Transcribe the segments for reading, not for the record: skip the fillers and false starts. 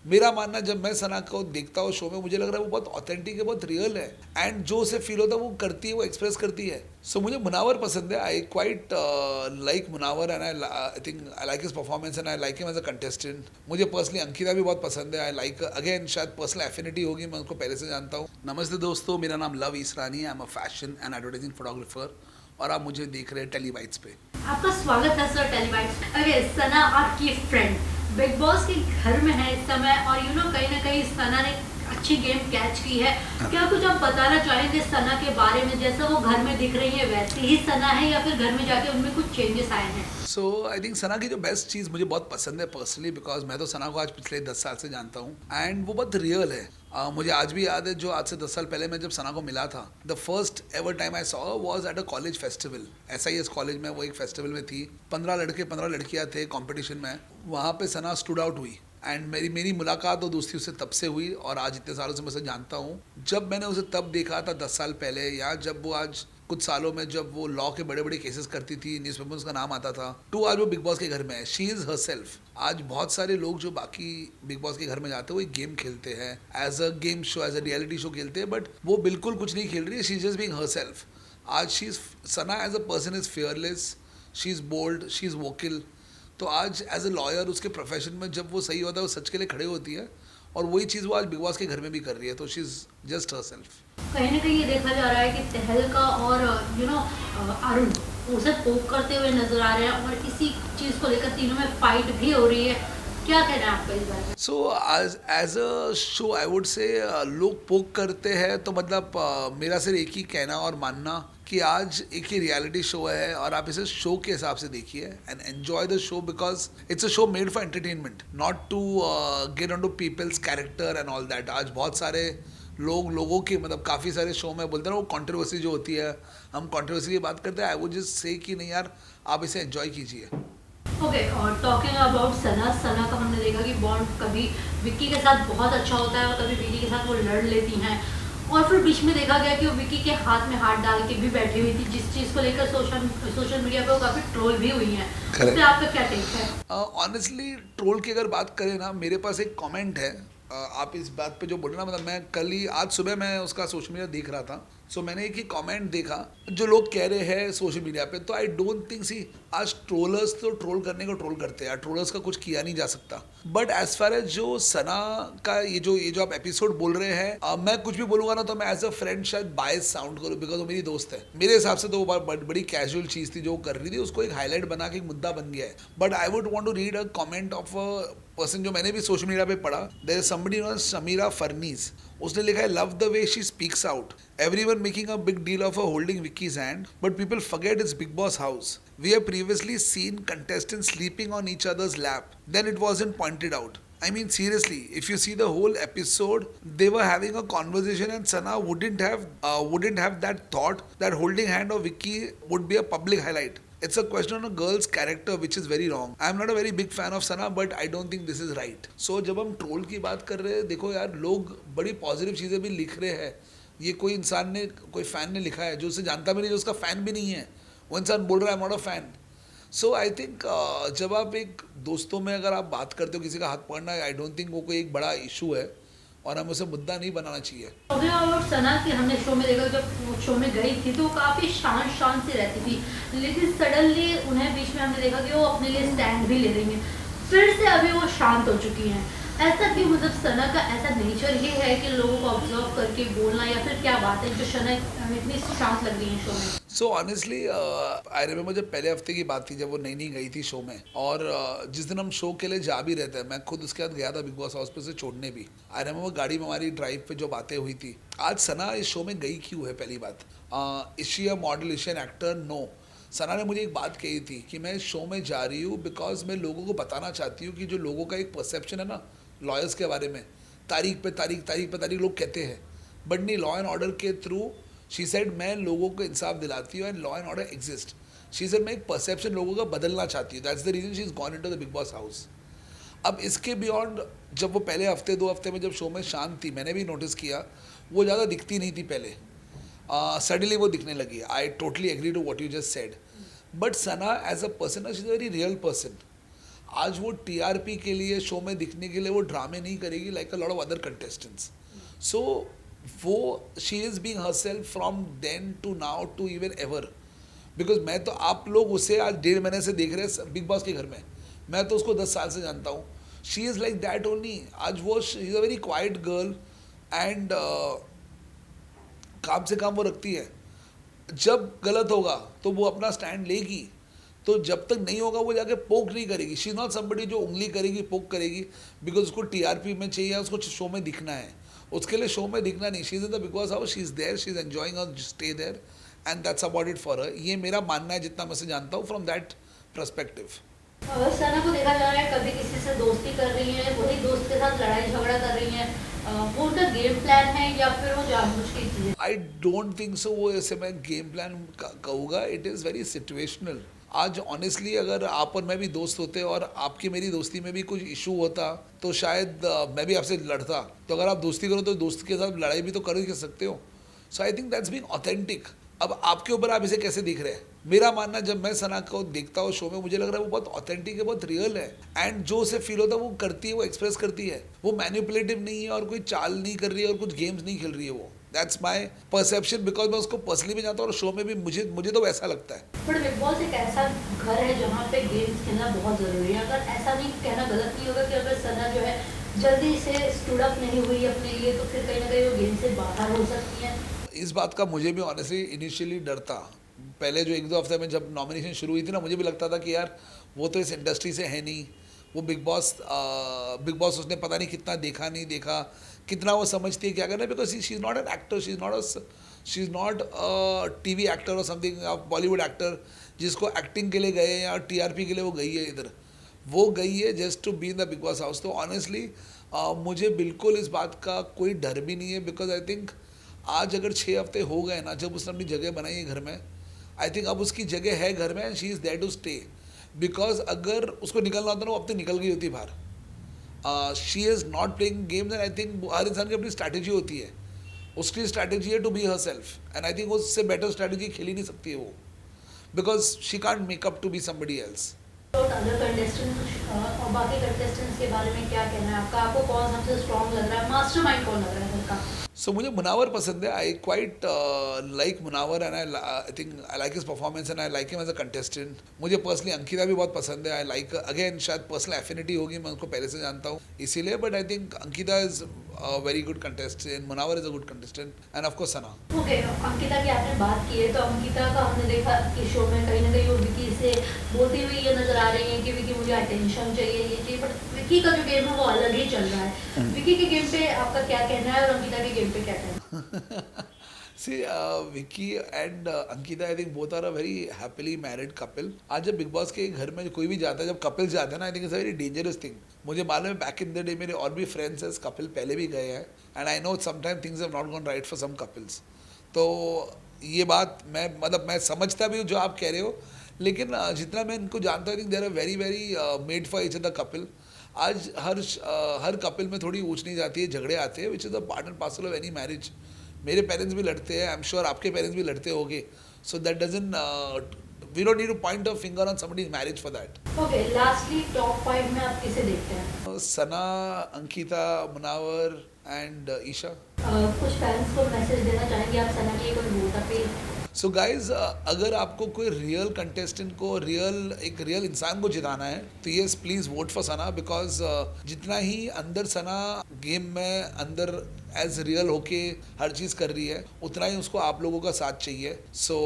मेरा मानना, जब मैं सना को देखता हूँ शो में, मुझे लग रहा है वो बहुत ऑथेंटिक है, बहुत रियल है, एंड जो उसे फील होता है वो करती है, वो एक्सप्रेस करती है. सो मुझे मुनावर पसंद है. I quite like Munawar, and I think I like his performance, and I like him as a contestant. मुझे पर्सनली अंकिता भी बहुत पसंद है. आई लाइक, अगेन शायद पर्सनल एफिनिटी होगी, मैं उनको पहले से जानता हूँ. नमस्ते दोस्तों, मेरा नाम लव ईसरानी है. I am a fashion and advertising photographer, और आप मुझे देख रहे हैं टेलीबाइट्स पे. आपका स्वागत है सर टेलीबाइट्स. ओके, सना आपकी फ्रेंड बिग बॉस के घर में है इस समय, और कहीं ना कहीं सना ने अच्छी गेम कैच की है. क्या कुछ आप बताना चाहेंगे सना के बारे में? जैसा वो घर में दिख रही है वैसे ही सना है, या फिर घर में जाके उनमें कुछ चेंजेस आए हैं? सो आई थिंक सना की जो बेस्ट चीज़ मुझे बहुत पसंद है पर्सनली, बिकॉज मैं तो सना को आज पिछले 10 साल से जानता हूँ, एंड वो बहुत रियल है. मुझे आज भी याद है, जो आज से 10 साल पहले मैं जब सना को मिला था, the first ever time I saw was at a college festival. SIS college में वो एक फेस्टिवल में थी. 15 लड़के 15 लड़कियाँ थे कॉम्पिटिशन में. वहाँ पे सना स्टूड आउट हुई, एंड मेरी मुलाकात और दोस्ती उससे तब से हुई, और आज इतने सालों से मैं उसे जानता हूँ. जब मैंने उसे तब देखा था 10 साल पहले, या जब वो आज कुछ सालों में जब वो लॉ के बड़े बड़े केसेस करती थी, न्यूज़पेपर में उसका नाम आता था, टू आज वो बिग बॉस के घर में है. She is her self. आज बहुत सारे लोग जो बाकी बिग बॉस के घर में जाते हैं वो एक गेम खेलते हैं, as a game show, as a reality show खेलते हैं, बट वो बिल्कुल कुछ नहीं खेल रही है. She is just being herself. आज she is, Sana as a person is fearless, she is bold, she is vocal. तो आज एज अ लॉयर उसके प्रोफेशन में जब वो सही होता है, वो सच के लिए खड़े होती है, और वही चीज़ वो आज बिग बॉस के घर में भी कर रही है. तो she is just her self. कहीं ना कहीं ये देखा जा रहा है कि तहलका और अरुण उसे पोक करते हुए नजर आ रहे हैं, और इसी चीज को लेकर तीनों में फाइट भी हो रही है. क्या कहना है आपका इस बारे में? So as a show I would say, लोग पोक करते हैं तो मतलब मेरा सिर्फ एक ही कहना और मानना कि आज एक ही रियलिटी शो है, और आप इसे शो के हिसाब से देखिए and enjoy the show, because it's a show made for entertainment, not to get on to people's character and all that. आज बहुत सारे लोगों के मतलब काफ़ी सारे शो में बोलते हैं ना, वो कंट्रोवर्सी जो होती है, हम कंट्रोवर्सी की बात करते हैं. आई वुड जस्ट से कि नहीं यार, आप इसे एंजॉय कीजिए. ओके, और टॉकिंग अबाउट सना का हमने देखा कि बॉन्ड कभी विक्की के साथ बहुत अच्छा होता है, और कभी विक्की के साथ वो लड़ लेती हैं, और फिर बीच में देखा गया कि वो विक्की के हाथ में हाथ डाल के भी बैठी हुई थी, जिस चीज़ को लेकर सोशल मीडिया पे वो काफ़ी ट्रोल भी हुई हैं. उस पर आपका क्या टेक है? ऑनेस्टली ट्रोल की अगर बात करें ना, मेरे पास एक कमेंट है. आप इस बात पे जो बोल रहे ना, मतलब मैं कल ही, आज सुबह मैं उसका सोशल मीडिया देख रहा था, सो मैंने एक ही कमेंट देखा जो लोग कह रहे हैं सोशल मीडिया पे. तो आई डोंट थिंक, सी आज ट्रोलर्स तो ट्रोल करने को ट्रोल करते हैं, ट्रोलर्स का कुछ किया नहीं जा सकता. बट एज फार एज जो सना का ये जो आप एपिसोड बोल रहे हैं, मैं कुछ भी बोलूंगा ना तो मैं एज अ फ्रेंड शायद बायस साउंड करूँ, बिकॉज वो मेरी दोस्त है. मेरे हिसाब से तो वो बड़ी कैजुअल चीज़ थी जो वो कर रही थी, उसको एक हाईलाइट बना के एक मुद्दा बन गया है. But I would want to read a comment of a person जो मैंने भी सोशल मीडिया पे पढ़ा. There is somebody known Samira फर्नीज. उसने लिखा है, love the way she speaks out, everyone making a big deal of a holding Vicky's hand, but people forget it's Bigg boss house. We have previously seen contestants sleeping on each other's lap. Then it wasn't pointed out. I mean, seriously, if you see the whole episode, they were having a conversation, and Sana wouldn't have that thought that holding hand of Vicky would be a public highlight. It's a question on a girl's character, which is very wrong. I'm not a very big fan of Sana, but I don't think this is right. So जब हम troll की बात कर रहे हैं, देखो यार, लोग बड़ी पॉजिटिव चीज़ें भी लिख रहे हैं. ये कोई इंसान ने, कोई फ़ैन ने लिखा है जो उसे जानता भी नहीं, जो उसका फ़ैन भी नहीं है, वो इंसान बोल रहा है, I am not a fan. So I think जब आप एक दोस्तों में अगर आप बात करते हो, किसी का हाथ पकड़ना, आई डोंट थिंक वो कोई एक बड़ा इशू है, और हमें उसे मुद्दा नहीं बनाना चाहिए. और सना की हमने शो में देखा, जब वो शो में गई थी तो वो काफ़ी शांत से रहती थी, लेकिन सडनली उन्हें बीच में हमने देखा कि वो अपने लिए स्टैंड भी ले रही हैं. फिर से अभी वो शांत हो चुकी हैं. ऐसा क्यों? मतलब सना का ऐसा नेचर ही है कि लोगों को ऑब्जर्व करके बोलना, या फिर क्या बात है जो सना इतनी शांत लग रही है शो में? सो ऑनेस्टली आई रिमेंबर, जब पहले हफ्ते की बात थी, जब वो नई गई थी शो में, और जिस दिन हम शो के लिए जा भी रहते हैं, मैं खुद उसके बाद गया था बिग बॉस हाउस पे से छोड़ने भी. आई रिमेंबर गाड़ी में हमारी ड्राइव पे जो बातें हुई थी. आज सना इस शो में गई क्यों है, पहली बात. Is she a model, is she an actor? No. Sana ने मुझे एक बात कही थी कि मैं इस शो में जा रही हूँ बिकॉज मैं लोगों को बताना चाहती हूँ कि जो लोगों का एक परसेप्शन है ना लॉयर्स के बारे में, तारीख पे तारीख लोग कहते हैं, बट नहीं, लॉ एंड ऑर्डर के थ्रू शी सेड मैं लोगों को इंसाफ दिलाती हूँ, and law and order exist. She said मैं एक परसेप्शन लोगों का बदलना चाहती हूँ. That's the reason she is gone into the Bigg boss house. अब इसके बियॉन्ड, जब वो पहले हफ्ते 2 हफ्ते में जब शो में शांत थी, मैंने भी नोटिस किया वो ज़्यादा दिखती नहीं थी पहले. सडनली वो दिखने लगी. I totally agree to what you just said. But Sana as a person, she is a very real person. आज वो टीआरपी के लिए शो में दिखने के लिए वो ड्रामे नहीं करेगी like a lot of other contestants. So वो she is being herself from then to now to even ever. Because मैं तो आप लोग उसे आज 1.5 महीने से देख रहे हैं बिग बॉस के घर में. मैं तो उसको 10 साल से जानता हूँ. She is like that only. आज वो she is a very quite girl and काम से काम वो रखती है. जब गलत होगा तो वो अपना स्टैंड लेगी. तो जब तक नहीं होगा वो जाके पोक नहीं करेगी. शी इज़ नॉट समबडी जो उंगली करेगी पोक करेगी बिकॉज उसको टीआरपी में चाहिए, उसको शो में दिखना है. उसके लिए शो में दिखना नहीं. She is in the Bigg boss house, she is there, she is enjoying her stay there and that's about it for her. ये मेरा मानना है जितना मैं से जानता हूँ फ्रॉम दैट पर्सपेक्टिव. सना को देखा जा रहा है कभी किसी से दोस्ती कर रही है, वही दोस्त के साथ लड़ाई झगड़ा कर रही है. वो उनका गेम प्लान है या फिर वो जानबूझ के चीजें? I don't think so. वो ऐसे मैं गेम प्लान कहूँगा. It is very situational. आज ऑनेस्टली अगर आप और मैं भी दोस्त होते और आपकी मेरी दोस्ती में भी कुछ इशू होता तो शायद मैं भी आपसे लड़ता. तो अगर आप दोस्ती करो तो दोस्त के साथ लड़ाई भी तो कर ही सकते हो. So I think that's being authentic. अब आपके ऊपर आप इसे कैसे देख रहे हैं. मेरा मानना, जब मैं सना को देखता हूँ शो में, मुझे लग रहा है वो बहुत ऑथेंटिक है, बहुत रियल है एंड जो उसे फील होता है वो करती है, वो एक्सप्रेस करती है. वो मैनिपुलेटिव नहीं है और कोई चाल नहीं कर रही है और कुछ गेम्स नहीं खेल रही है. वो दैट्स माई परसेप्शन बिकॉज मैं उसको पर्सनली भी जानता हूँ और शो में भी मुझे तो वैसा लगता है. बट बिग बॉस एक ऐसा घर है जहाँ पे गेम्स खेलना बहुत जरूरी है. अगर ऐसा नहीं कहना गलत नहीं होगा कि अगर सना जो है जल्दी से स्टूड अप नहीं हुई अपने लिए तो फिर कहीं ना कहीं वो गेम से बाहर हो सकती है. इस बात का मुझे भी ऑनेस्टली इनिशियली डर था. पहले जो 1-2 हफ्ते में जब नॉमिनेशन शुरू हुई थी ना, मुझे भी लगता था कि यार वो तो इस इंडस्ट्री से है नहीं. वो बिग बॉस उसने पता नहीं कितना देखा नहीं देखा, कितना वो समझती है क्या करना है. Because she is not an actor, she is not a TV actor और समथिंग, बॉलीवुड एक्टर जिसको एक्टिंग के लिए गए या टीआरपी के लिए वो गई है इधर. वो गई है just to be in the Bigg boss house. तो ऑनेस्टली मुझे बिल्कुल इस बात का कोई डर भी नहीं है. बिकॉज आई थिंक आज अगर 6 हफ्ते हो गए ना जब उसने अपनी जगह बनाई है घर में, आई थिंक अब उसकी जगह है घर में and she is there to stay. Because अगर उसको निकलना होता ना वो अब तक निकल गई होती बाहर. She is not playing games and I think हर इंसान की अपनी स्ट्रैटेजी होती है. उसकी स्ट्रैटेजी है to be herself and I think उससे बेटर स्ट्रैटेजी खेल ही नहीं सकती है वो. Because she can't make up to be somebody else. Other contestants और बाकी कंटेस्टेंट्स के बारे में क्या कहना है आपका? आपको कौन सबसे स्ट्रॉन्ग लग रहा है, मास्टरमाइंड कौन लग रहा है घर का? सो मुझे मुनावर पसंद है. I quite like Munawar and I think I like his performance and I like him as a contestant. मुझे पर्सनली अंकिता भी बहुत पसंद है. आई लाइक, अगेन शायद पर्सनल एफिनिटी होगी, मैं उनको पहले से जानता हूँ इसीलिए. But I think Ankita is a very good contestant, Munawar is a good contestant, and of course Sana. Okay, Ankita की आपने बात की है तो अंकिता का हमने देखा कि शो में कहीं ना कहीं वो विकी से बोलती हुई ये नजर आ रही है कि विकी मुझे अटेंशन चाहिए, ये चाहिए. बट विकी का जो गेम है वो अलग ही चल रहा है. विकी के गेम पे आपका क्या कहना है और अंकिता के गेम पे क्या कहना है? See, Vicky and Ankita, I think both are a very happily married couple. आज जब बिग बॉस के घर में कोई भी जाता है, जब कपल्स जाते हैं ना, I think it's a very dangerous thing. मुझे मालूम है बैक इन द डे मेरे और भी फ्रेंड्स हैं कपल पहले भी गए हैं and I know sometime things have not gone right for some couples. तो ये बात मैं समझता भी हूँ जो आप कह रहे हो, लेकिन जितना मैं इनको जानता हूँ, I think they are very very made for each other couple. आज हर कपल में थोड़ी ऊँच नीच आती है, झगड़े आते हैं, which is a part and parcel of any marriage. मेरे पेरेंट्स भी लड़ते हैं, आई एम श्योर आपके पेरेंट्स भी लड़ते होंगे. So that doesn't, we don't need to point a finger on somebody's marriage for that. Okay, lastly top 5 में आप किसे देखते हैं? सना, अंकिता, मुनावर एंड ईशा. कुछ फैंस को मैसेज देना चाहेंगे आप सना के कोई वोट अपील? सो गाइज, अगर आपको कोई रियल कंटेस्टेंट को, एक रियल इंसान को जिताना है तो yes please vote for Sana. Because जितना ही अंदर सना गेम में अंदर एज रियल होके हर चीज़ कर रही है, उतना ही उसको आप लोगों का साथ चाहिए. So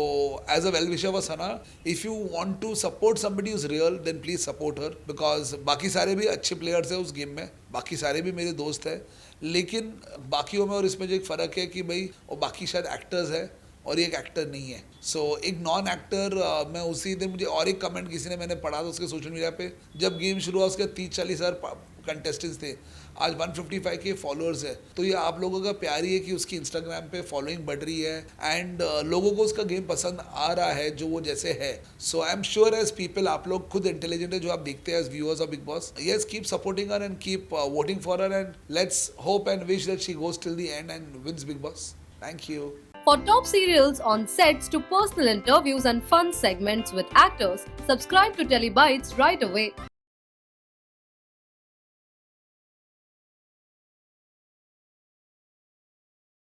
as a well wisher for Sana, if you want to support somebody is real then please support her. Because बाकी सारे भी अच्छे प्लेयर्स हैं उस गेम में, बाकी सारे भी मेरे दोस्त हैं, लेकिन बाकियों में और इसमें जो एक फ़र्क है कि भाई वो बाकी शायद एक्टर्स हैं और ये एक एक्टर नहीं है. सो एक नॉन एक्टर, मैं उसी दिन मुझे और एक कमेंट किसी ने मैंने पढ़ा था उसके सोशल मीडिया पे, जब गेम शुरू हुआ उसके 30-40 हज़ार कंटेस्टेंट्स थे, आज 155 के फॉलोअर्स है. तो ये आप लोगों का प्यार ही है कि उसकी इंस्टाग्राम पे फॉलोइंग बढ़ रही है एंड लोगों को उसका गेम पसंद आ रहा है जो वो जैसे है. So I am sure as people, आप लोग खुद इंटेलिजेंट है जो आप देखते हैं as viewers of Bigg Boss. Yes, keep supporting her and keep voting for her and let's hope and wish that she goes till the end and wins Bigg Boss. Thank you. For top serials on sets to personal interviews and fun segments with actors, subscribe to Telebytes right away.